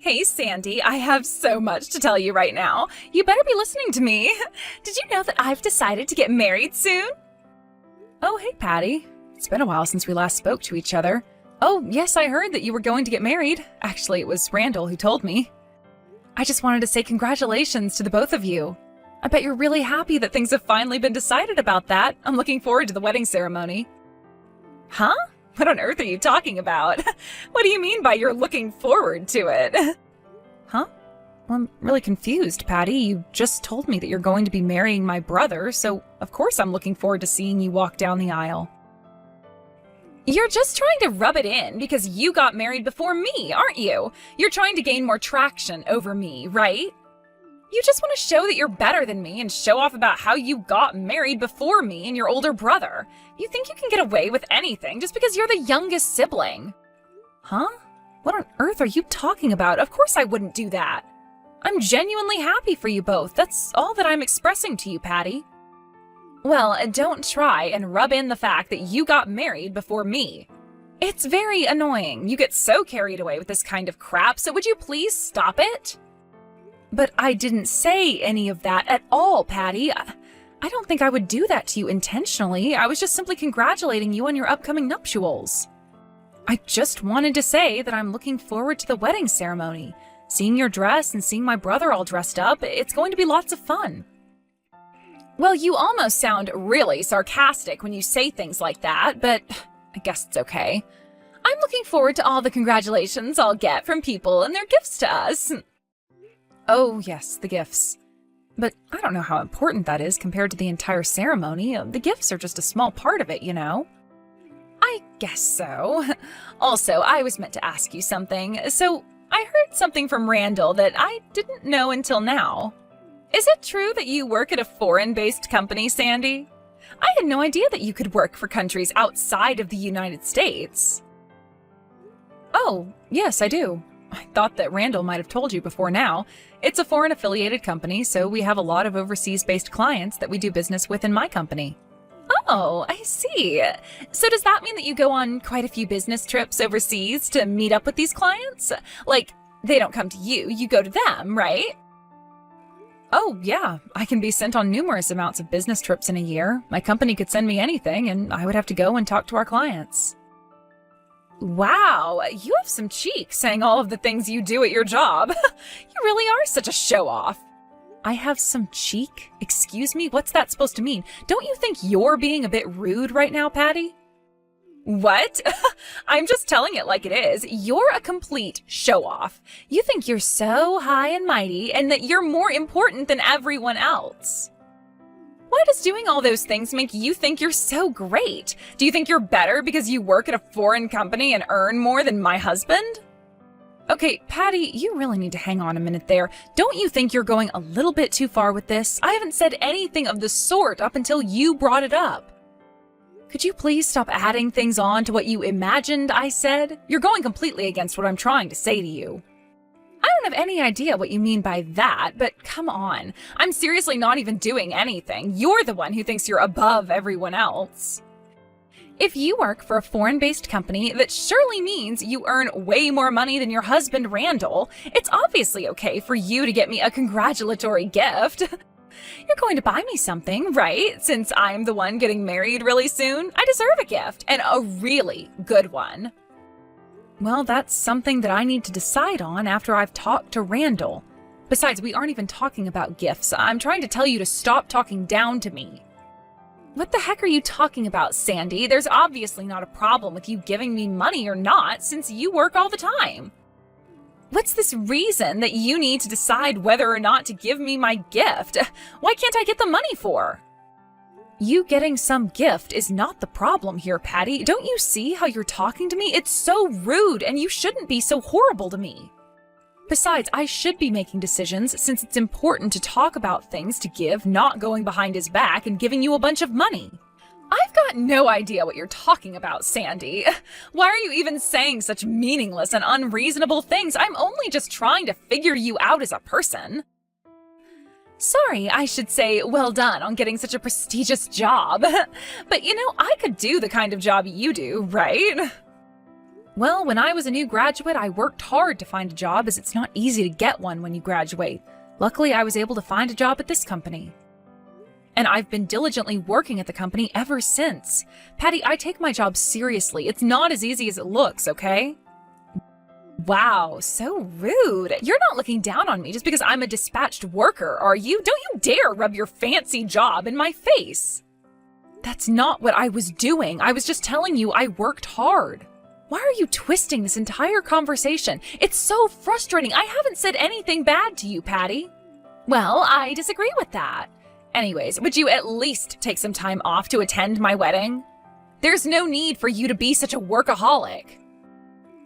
Hey, Sandy, I have so much to tell you right now. You better be listening to me. Did you know that I've decided to get married soon? Oh, hey, Patty. It's been a while since we last spoke to each other. Oh, yes, I heard that you were going to get married. Actually, it was Randall who told me. I just wanted to say congratulations to the both of you. I bet you're really happy that things have finally been decided about that. I'm looking forward to the wedding ceremony. Huh? What on earth are you talking about? What do you mean by you're looking forward to it? Huh? Well, I'm really confused, Patty. You just told me that you're going to be marrying my brother, so of course I'm looking forward to seeing you walk down the aisle. You're just trying to rub it in because you got married before me, aren't you? You're trying to gain more traction over me, right? You just want to show that you're better than me and show off about how you got married before me and your older brother. You think you can get away with anything just because you're the youngest sibling. Huh? What on earth are you talking about? Of course I wouldn't do that. I'm genuinely happy for you both. That's all that I'm expressing to you, Patty. Well, don't try and rub in the fact that you got married before me. It's very annoying. You get so carried away with this kind of crap, so would you please stop it? But I didn't say any of that at all, Patty. I don't think I would do that to you intentionally. I was just simply congratulating you on your upcoming nuptials. I just wanted to say that I'm looking forward to the wedding ceremony. Seeing your dress and seeing my brother all dressed up, it's going to be lots of fun. Well, you almost sound really sarcastic when you say things like that, but I guess it's okay. I'm looking forward to all the congratulations I'll get from people and their gifts to us. Oh, yes, the gifts. But I don't know how important that is compared to the entire ceremony. The gifts are just a small part of it, you know? I guess so. Also, I was meant to ask you something. So, I heard something from Randall that I didn't know until now. Is it true that you work at a foreign-based company, Sandy? I had no idea that you could work for countries outside of the United States. Oh, yes, I do. I thought that Randall might have told you before now. It's a foreign-affiliated company, so we have a lot of overseas-based clients that we do business with in my company. Oh, I see. So does that mean that you go on quite a few business trips overseas to meet up with these clients? Like, they don't come to you, you go to them, right? Oh, yeah. I can be sent on numerous amounts of business trips in a year. My company could send me anything, and I would have to go and talk to our clients. Wow, you have some cheek saying all of the things you do at your job. You really are such a show-off. I have some cheek? Excuse me? What's that supposed to mean? Don't you think you're being a bit rude right now, Patty? What? I'm just telling it like it is. You're a complete show-off. You think you're so high and mighty and that you're more important than everyone else. Why does doing all those things make you think you're so great? Do you think you're better because you work at a foreign company and earn more than my husband? Okay, Patty, you really need to hang on a minute there. Don't you think you're going a little bit too far with this? I haven't said anything of the sort up until you brought it up. Could you please stop adding things on to what you imagined I said? You're going completely against what I'm trying to say to you. I don't have any idea what you mean by that, but come on. I'm seriously not even doing anything. You're the one who thinks you're above everyone else. If you work for a foreign-based company, that surely means you earn way more money than your husband, Randall. It's obviously okay for you to get me a congratulatory gift. You're going to buy me something, right? Since I'm the one getting married really soon, I deserve a gift, and a really good one. Well, that's something that I need to decide on after I've talked to Randall. Besides, we aren't even talking about gifts. I'm trying to tell you to stop talking down to me. What the heck are you talking about, Sandy? There's obviously not a problem with you giving me money or not, since you work all the time. What's this reason that you need to decide whether or not to give me my gift? Why can't I get the money for? You getting some gift is not the problem here, Patty. Don't you see how you're talking to me? It's so rude, and you shouldn't be so horrible to me. Besides, I should be making decisions since it's important to talk about things to give, not going behind his back and giving you a bunch of money. I've got no idea what you're talking about, Sandy. Why are you even saying such meaningless and unreasonable things? I'm only just trying to figure you out as a person. Sorry, I should say well done on getting such a prestigious job. But you know, I could do the kind of job you do, right? Well, when I was a new graduate, I worked hard to find a job as it's not easy to get one when you graduate. Luckily, I was able to find a job at this company. And I've been diligently working at the company ever since. Patty, I take my job seriously. It's not as easy as it looks, okay? Wow, so rude. You're not looking down on me just because I'm a dispatched worker, are you? Don't you dare rub your fancy job in my face. That's not what I was doing. I was just telling you I worked hard. Why are you twisting this entire conversation? It's so frustrating. I haven't said anything bad to you, Patty. Well, I disagree with that. Anyways, would you at least take some time off to attend my wedding? There's no need for you to be such a workaholic.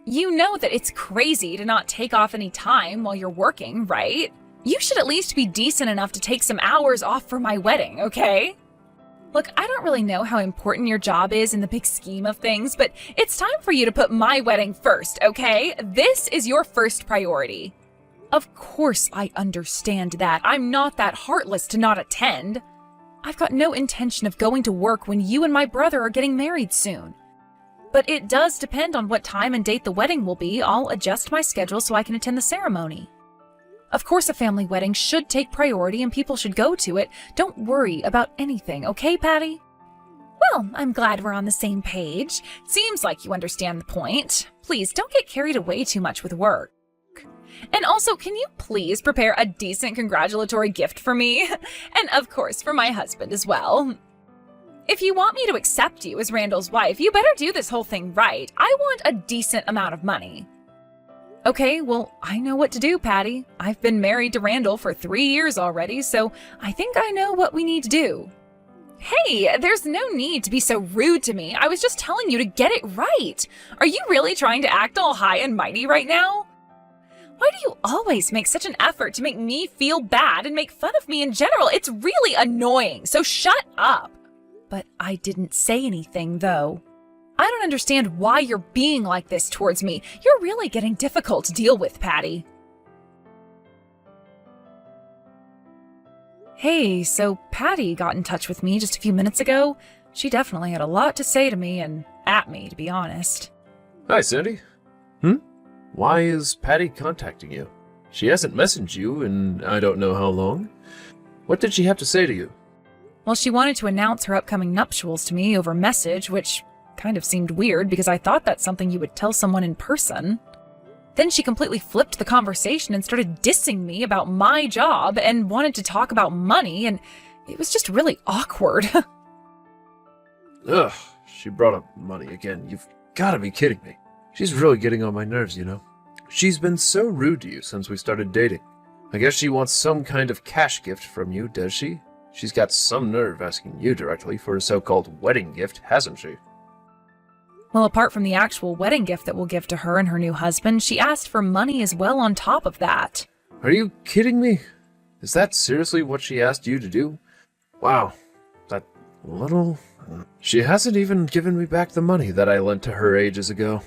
You know that it's crazy to not take off any time while you're working, right? You should at least be decent enough to take some hours off for my wedding, okay? Look, I don't really know how important your job is in the big scheme of things, but it's time for you to put my wedding first, okay? This is your first priority. Of course I understand that. I'm not that heartless to not attend. I've got no intention of going to work when you and my brother are getting married soon. But it does depend on what time and date the wedding will be. I'll adjust my schedule so I can attend the ceremony. Of course, a family wedding should take priority and people should go to it. Don't worry about anything, okay, Patty? Well, I'm glad we're on the same page. Seems like you understand the point. Please, don't get carried away too much with work. And also, can you please prepare a decent congratulatory gift for me? And of course, for my husband as well. If you want me to accept you as Randall's wife, you better do this whole thing right. I want a decent amount of money. Okay, well, I know what to do, Patty. I've been married to Randall for 3 years already, so I think I know what we need to do. Hey, there's no need to be so rude to me. I was just telling you to get it right. Are you really trying to act all high and mighty right now? Why do you always make such an effort to make me feel bad and make fun of me in general? It's really annoying, so shut up. But I didn't say anything, though. I don't understand why you're being like this towards me. You're really getting difficult to deal with, Patty. Hey, so Patty got in touch with me just a few minutes ago. She definitely had a lot to say to me and at me, to be honest. Hi, Sandy. Why is Patty contacting you? She hasn't messaged you in I don't know how long. What did she have to say to you? Well, she wanted to announce her upcoming nuptials to me over message, which kind of seemed weird because I thought that's something you would tell someone in person. Then she completely flipped the conversation and started dissing me about my job and wanted to talk about money, and it was just really awkward. Ugh, she brought up money again. You've got to be kidding me. She's really getting on my nerves, you know. She's been so rude to you since we started dating. I guess she wants some kind of cash gift from you, does she? She's got some nerve asking you directly for a so-called wedding gift, hasn't she? Well, apart from the actual wedding gift that we'll give to her and her new husband, she asked for money as well on top of that. Are you kidding me? Is that seriously what she asked you to do? Wow, that little... She hasn't even given me back the money that I lent to her ages ago.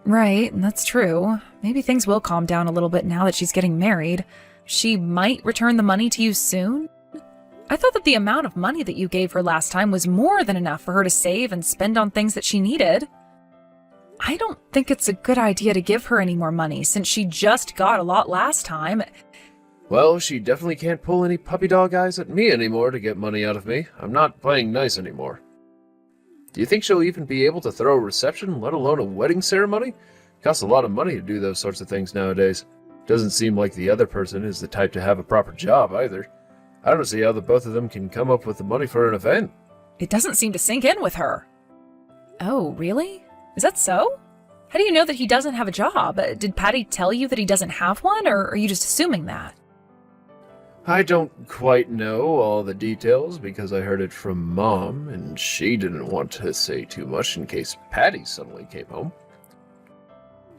Right, that's true. Maybe things will calm down a little bit now that she's getting married. She might return the money to you soon? I thought that the amount of money that you gave her last time was more than enough for her to save and spend on things that she needed. I don't think it's a good idea to give her any more money since she just got a lot last time. Well, she definitely can't pull any puppy dog eyes at me anymore to get money out of me. I'm not playing nice anymore. Do you think she'll even be able to throw a reception, let alone a wedding ceremony? It costs a lot of money to do those sorts of things nowadays. Doesn't seem like the other person is the type to have a proper job either. I don't see how the both of them can come up with the money for an event. It doesn't seem to sink in with her. Oh, really? Is that so? How do you know that he doesn't have a job? Did Patty tell you that he doesn't have one, or are you just assuming that? I don't quite know all the details because I heard it from Mom, and she didn't want to say too much in case Patty suddenly came home.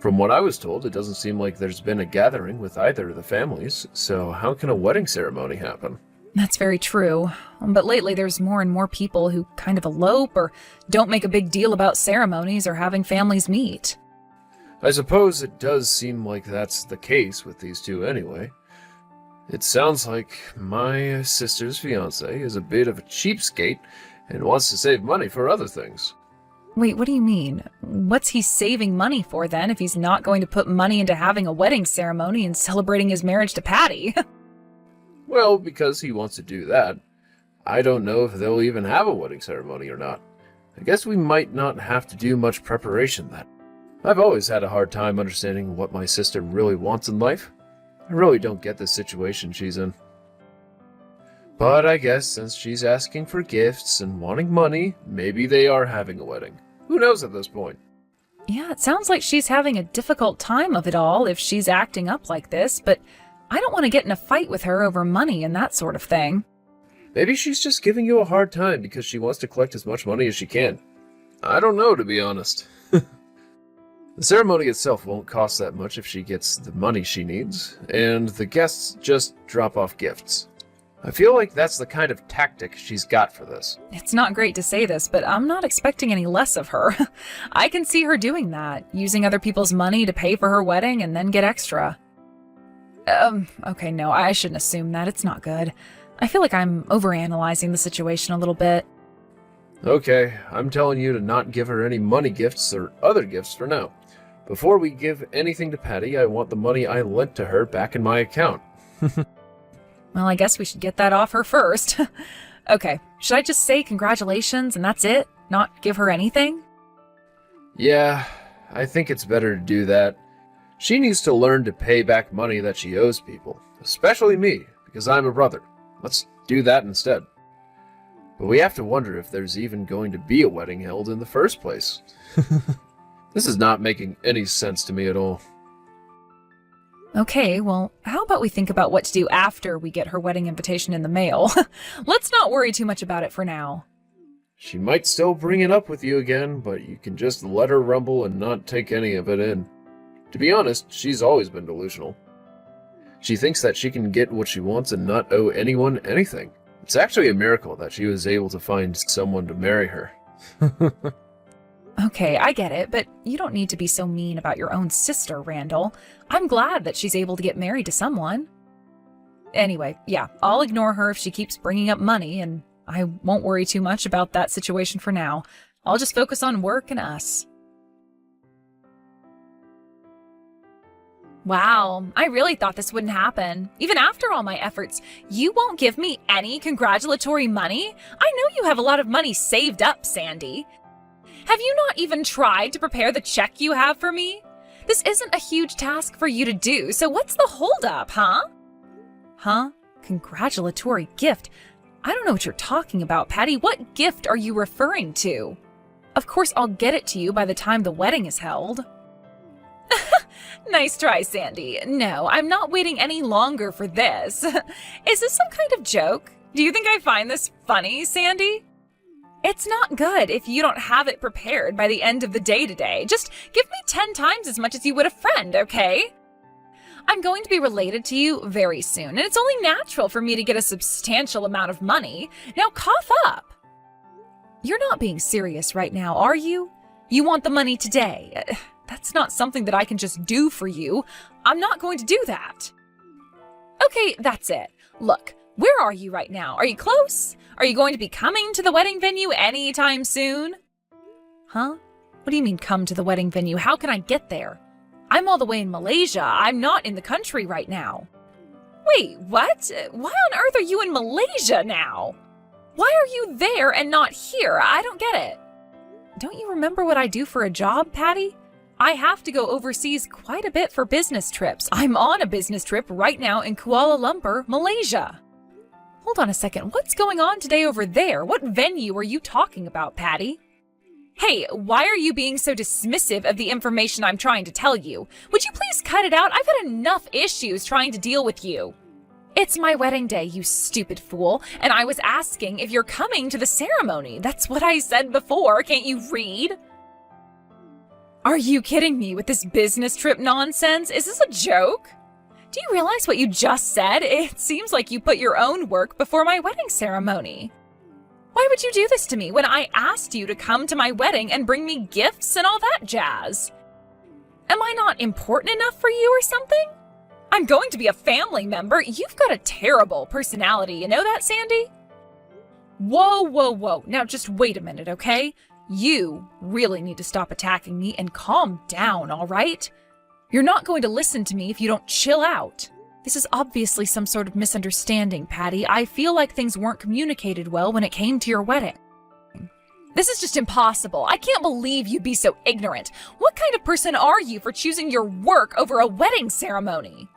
From what I was told, it doesn't seem like there's been a gathering with either of the families, so how can a wedding ceremony happen? That's very true. But lately there's more and more people who kind of elope or don't make a big deal about ceremonies or having families meet. I suppose it does seem like that's the case with these two anyway. It sounds like my sister's fiancé is a bit of a cheapskate and wants to save money for other things. Wait, what do you mean? What's he saving money for then if he's not going to put money into having a wedding ceremony and celebrating his marriage to Patty? Well, because he wants to do that. I don't know if they'll even have a wedding ceremony or not. I guess we might not have to do much preparation then. I've always had a hard time understanding what my sister really wants in life. I really don't get the situation she's in. But I guess since she's asking for gifts and wanting money, maybe they are having a wedding. Who knows at this point? Yeah, it sounds like she's having a difficult time of it all if she's acting up like this, but I don't want to get in a fight with her over money and that sort of thing. Maybe she's just giving you a hard time because she wants to collect as much money as she can. I don't know, to be honest. The ceremony itself won't cost that much if she gets the money she needs, and the guests just drop off gifts. I feel like that's the kind of tactic she's got for this. It's not great to say this, but I'm not expecting any less of her. I can see her doing that, using other people's money to pay for her wedding and then get extra. Okay, no, I shouldn't assume that. It's not good. I feel like I'm overanalyzing the situation a little bit. Okay, I'm telling you to not give her any money gifts or other gifts for now. Before we give anything to Patty, I want the money I lent to her back in my account. Well, I guess we should get that off her first. Okay, should I just say congratulations and that's it? Not give her anything? Yeah, I think it's better to do that. She needs to learn to pay back money that she owes people, especially me, because I'm a brother. Let's do that instead. But we have to wonder if there's even going to be a wedding held in the first place. This is not making any sense to me at all. Okay, well, how about we think about what to do after we get her wedding invitation in the mail? Let's not worry too much about it for now. She might still bring it up with you again, but you can just let her rumble and not take any of it in. To be honest, she's always been delusional. She thinks that she can get what she wants and not owe anyone anything. It's actually a miracle that she was able to find someone to marry her. Okay, I get it, but you don't need to be so mean about your own sister, Randall. I'm glad that she's able to get married to someone. Anyway, yeah, I'll ignore her if she keeps bringing up money, and I won't worry too much about that situation for now. I'll just focus on work and us. Wow, I really thought this wouldn't happen. Even after all my efforts, you won't give me any congratulatory money? I know you have a lot of money saved up, Sandy. Have you not even tried to prepare the check you have for me? This isn't a huge task for you to do, so what's the holdup, huh? Huh? Congratulatory gift? I don't know what you're talking about, Patty. What gift are you referring to? Of course, I'll get it to you by the time the wedding is held. Nice try, Sandy. No, I'm not waiting any longer for this. Is this some kind of joke? Do you think I find this funny, Sandy? It's not good if you don't have it prepared by the end of the day today. Just give me 10 times as much as you would a friend, okay? I'm going to be related to you very soon, and it's only natural for me to get a substantial amount of money. Now cough up. You're not being serious right now, are you? You want the money today. That's not something that I can just do for you. I'm not going to do that. Okay, that's it. Look, where are you right now? Are you close? Are you going to be coming to the wedding venue anytime soon? Huh? What do you mean come to the wedding venue? How can I get there? I'm all the way in Malaysia. I'm not in the country right now. Wait, what? Why on earth are you in Malaysia now? Why are you there and not here? I don't get it. Don't you remember what I do for a job, Patty? I have to go overseas quite a bit for business trips. I'm on a business trip right now in Kuala Lumpur, Malaysia. Hold on a second. What's going on today over there? What venue are you talking about, Patty? Hey, why are you being so dismissive of the information I'm trying to tell you? Would you please cut it out? I've had enough issues trying to deal with you. It's my wedding day, you stupid fool, and I was asking if you're coming to the ceremony. That's what I said before. Can't you read? Are you kidding me with this business trip nonsense? Is this a joke? Do you realize what you just said? It seems like you put your own work before my wedding ceremony. Why would you do this to me when I asked you to come to my wedding and bring me gifts and all that jazz? Am I not important enough for you or something? I'm going to be a family member. You've got a terrible personality, you know that, Sandy? Whoa, whoa, whoa. Now just wait a minute, okay? You really need to stop attacking me and calm down, all right? You're not going to listen to me if you don't chill out. This is obviously some sort of misunderstanding, Patty. I feel like things weren't communicated well when it came to your wedding. This is just impossible. I can't believe you'd be so ignorant. What kind of person are you for choosing your work over a wedding ceremony?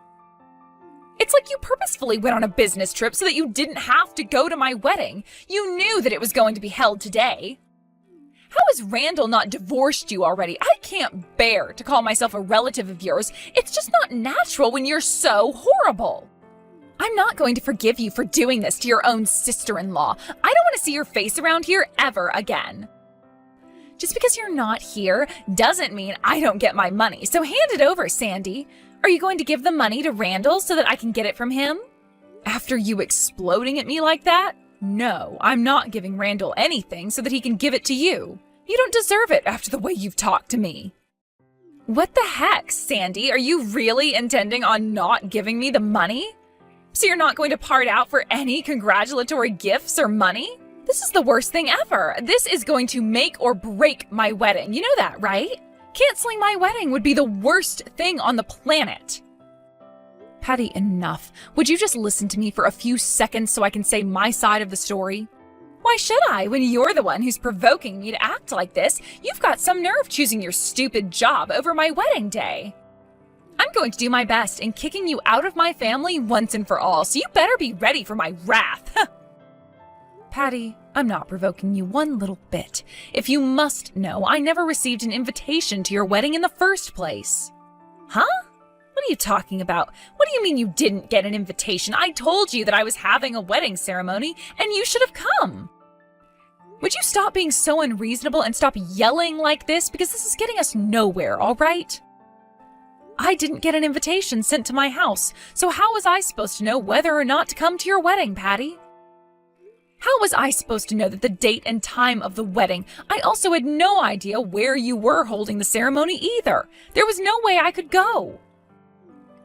It's like you purposefully went on a business trip so that you didn't have to go to my wedding. You knew that it was going to be held today. How has Randall not divorced you already? I can't bear to call myself a relative of yours. It's just not natural when you're so horrible. I'm not going to forgive you for doing this to your own sister-in-law. I don't want to see your face around here ever again. Just because you're not here doesn't mean I don't get my money, so hand it over, Sandy. Are you going to give the money to Randall so that I can get it from him? After you exploding at me like that? No, I'm not giving Randall anything so that he can give it to you. You don't deserve it after the way you've talked to me. What the heck, Sandy? Are you really intending on not giving me the money? So you're not going to part out for any congratulatory gifts or money? This is the worst thing ever. This is going to make or break my wedding. You know that, right? Canceling my wedding would be the worst thing on the planet. Patty, enough. Would you just listen to me for a few seconds so I can say my side of the story? Why should I, when you're the one who's provoking me to act like this? You've got some nerve choosing your stupid job over my wedding day. I'm going to do my best in kicking you out of my family once and for all, so you better be ready for my wrath. Patty, I'm not provoking you one little bit. If you must know, I never received an invitation to your wedding in the first place. Huh? What are you talking about? What do you mean you didn't get an invitation? I told you that I was having a wedding ceremony, and you should have come. Would you stop being so unreasonable and stop yelling like this? Because this is getting us nowhere, all right? I didn't get an invitation sent to my house, so how was I supposed to know whether or not to come to your wedding, Patty? How was I supposed to know that the date and time of the wedding? I also had no idea where you were holding the ceremony either. There was no way I could go.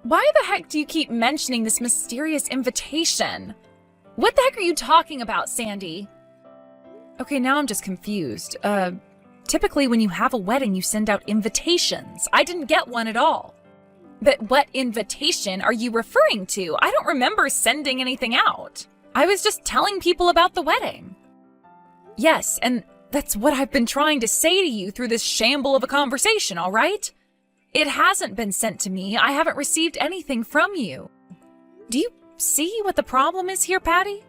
Why the heck do you keep mentioning this mysterious invitation? What the heck are you talking about, Sandy? Okay, now I'm just confused. Typically when you have a wedding, you send out invitations. I didn't get one at all. But what invitation are you referring to? I don't remember sending anything out. I was just telling people about the wedding. Yes, and that's what I've been trying to say to you through this shamble of a conversation, all right? It hasn't been sent to me. I haven't received anything from you. Do you see what the problem is here, Patty?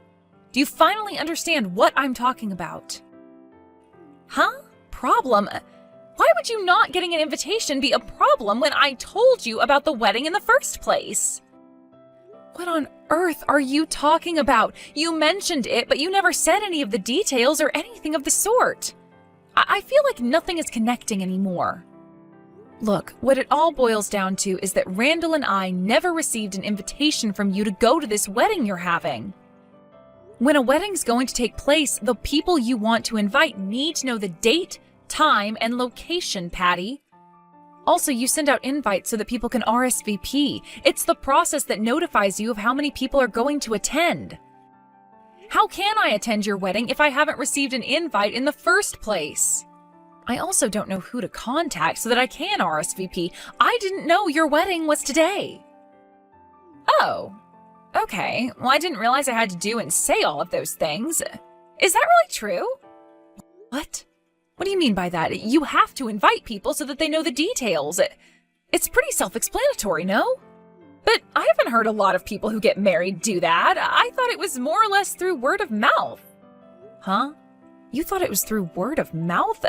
Do you finally understand what I'm talking about? Huh? Problem? Why would you not getting an invitation be a problem when I told you about the wedding in the first place? What on earth are you talking about? You mentioned it, but you never said any of the details or anything of the sort. I feel like nothing is connecting anymore. Look, what it all boils down to is that Randall and I never received an invitation from you to go to this wedding you're having. When a wedding's going to take place, the people you want to invite need to know the date, time, and location, Patty. Also, you send out invites so that people can RSVP. It's the process that notifies you of how many people are going to attend. How can I attend your wedding if I haven't received an invite in the first place? I also don't know who to contact so that I can RSVP. I didn't know your wedding was today. Oh, okay. Well, I didn't realize I had to do and say all of those things. Is that really true? What? What do you mean by that? You have to invite people so that they know the details. It's pretty self-explanatory, no? But I haven't heard a lot of people who get married do that. I thought it was more or less through word of mouth. Huh? You thought it was through word of mouth?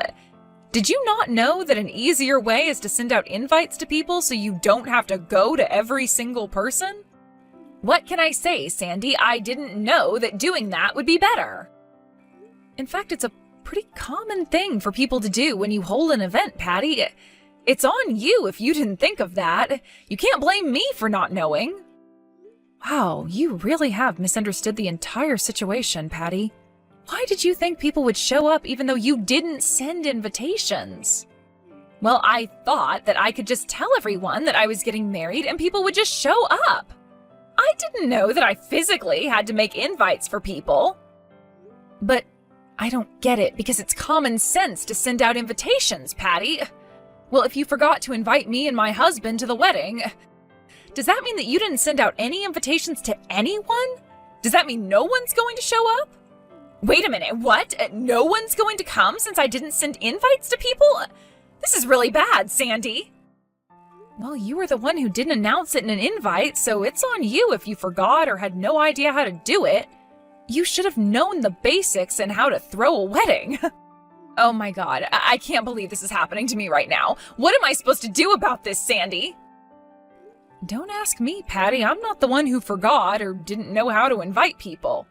Did you not know that an easier way is to send out invites to people so you don't have to go to every single person? What can I say, Sandy? I didn't know that doing that would be better. In fact, it's a pretty common thing for people to do when you hold an event, Patty. It's on you if you didn't think of that. You can't blame me for not knowing. Wow, you really have misunderstood the entire situation, Patty. Why did you think people would show up even though you didn't send invitations? Well, I thought that I could just tell everyone that I was getting married and people would just show up. I didn't know that I physically had to make invites for people. But I don't get it, because it's common sense to send out invitations, Patty. Well, if you forgot to invite me and my husband to the wedding, does that mean that you didn't send out any invitations to anyone? Does that mean no one's going to show up? Wait a minute, what? No one's going to come since I didn't send invites to people? This is really bad, Sandy. Well, you were the one who didn't announce it in an invite, so it's on you if you forgot or had no idea how to do it. You should have known the basics and how to throw a wedding. Oh my god, I can't believe this is happening to me right now. What am I supposed to do about this, Sandy? Don't ask me, Patty. I'm not the one who forgot or didn't know how to invite people.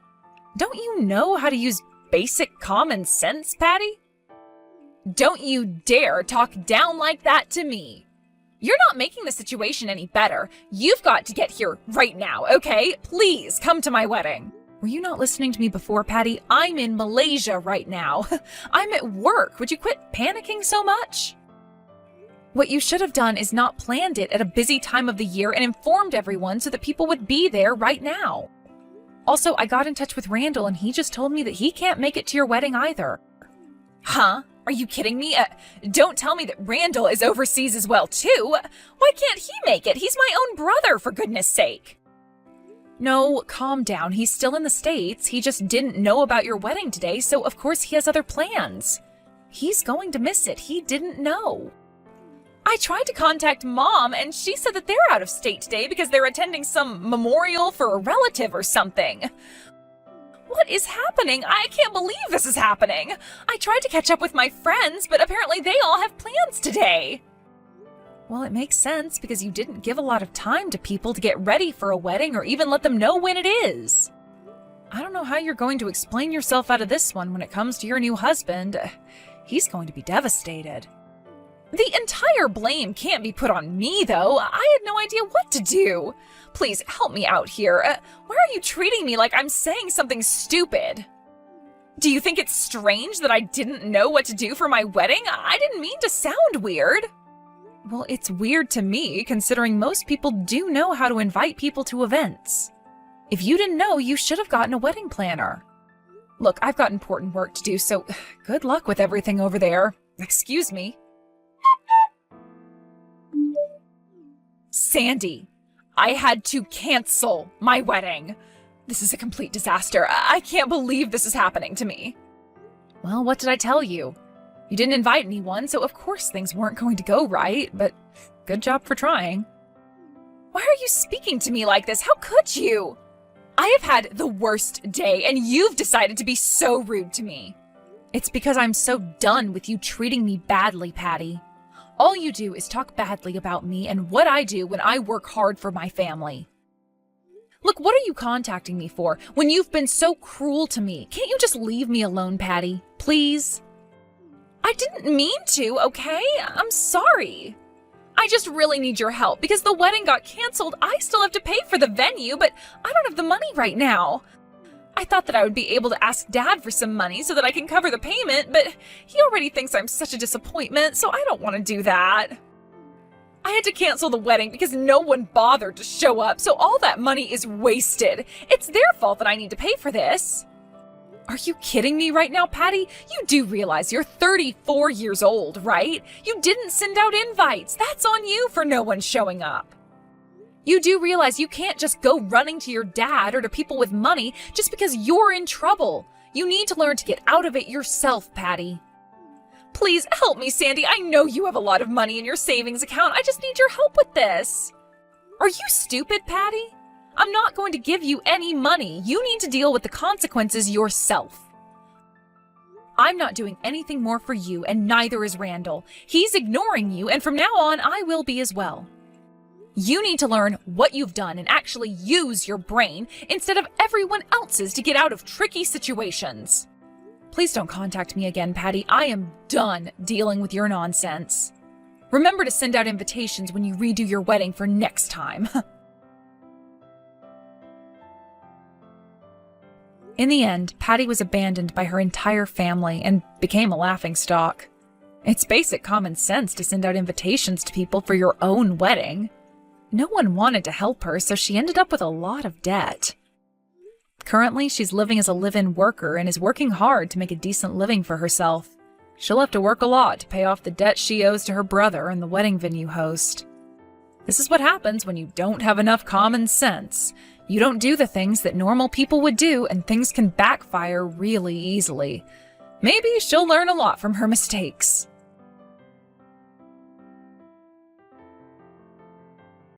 Don't you know how to use basic common sense, Patty? Don't you dare talk down like that to me. You're not making the situation any better. You've got to get here right now, okay? Please come to my wedding. Were you not listening to me before, Patty? I'm in Malaysia right now. I'm at work. Would you quit panicking so much? What you should have done is not planned it at a busy time of the year and informed everyone so that people would be there right now. Also, I got in touch with Randall and he just told me that he can't make it to your wedding either. Huh? Are you kidding me? Don't tell me that Randall is overseas as well, too. Why can't he make it? He's my own brother, for goodness sake. No, calm down. He's still in the States. He just didn't know about your wedding today, so of course he has other plans. He's going to miss it. He didn't know. I tried to contact Mom, and she said that they're out of state today because they're attending some memorial for a relative or something. What is happening? I can't believe this is happening. I tried to catch up with my friends, but apparently they all have plans today. Well, it makes sense because you didn't give a lot of time to people to get ready for a wedding or even let them know when it is. I don't know how you're going to explain yourself out of this one when it comes to your new husband. He's going to be devastated. The entire blame can't be put on me, though. I had no idea what to do. Please help me out here. Why are you treating me like I'm saying something stupid? Do you think it's strange that I didn't know what to do for my wedding? I didn't mean to sound weird. Well, it's weird to me, considering most people do know how to invite people to events. If you didn't know, you should have gotten a wedding planner. Look, I've got important work to do, so good luck with everything over there. Excuse me. Sandy, I had to cancel my wedding. This is a complete disaster. I can't believe this is happening to me. Well, what did I tell you? You didn't invite anyone, so of course things weren't going to go right, but good job for trying. Why are you speaking to me like this? How could you? I have had the worst day, and you've decided to be so rude to me. It's because I'm so done with you treating me badly, Patty. All you do is talk badly about me and what I do when I work hard for my family. Look, what are you contacting me for when you've been so cruel to me? Can't you just leave me alone, Patty? Please? I didn't mean to, okay? I'm sorry. I just really need your help because the wedding got canceled. I still have to pay for the venue, but I don't have the money right now. I thought that I would be able to ask Dad for some money so that I can cover the payment, but he already thinks I'm such a disappointment, so I don't want to do that. I had to cancel the wedding because no one bothered to show up, so all that money is wasted. It's their fault that I need to pay for this. Are you kidding me right now, Patty? You do realize you're 34 years old, right? You didn't send out invites. That's on you for no one showing up. You do realize you can't just go running to your dad or to people with money just because you're in trouble. You need to learn to get out of it yourself, Patty. Please help me, Sandy. I know you have a lot of money in your savings account. I just need your help with this. Are you stupid, Patty? I'm not going to give you any money. You need to deal with the consequences yourself. I'm not doing anything more for you, and neither is Randall. He's ignoring you, and from now on, I will be as well. You need to learn what you've done and actually use your brain instead of everyone else's to get out of tricky situations. Please don't contact me again, Patty. I am done dealing with your nonsense. Remember to send out invitations when you redo your wedding for next time. In the end, Patty was abandoned by her entire family and became a laughingstock. It's basic common sense to send out invitations to people for your own wedding. No one wanted to help her, so she ended up with a lot of debt. Currently, she's living as a live-in worker and is working hard to make a decent living for herself. She'll have to work a lot to pay off the debt she owes to her brother and the wedding venue host. This is what happens when you don't have enough common sense. You don't do the things that normal people would do, and things can backfire really easily. Maybe she'll learn a lot from her mistakes.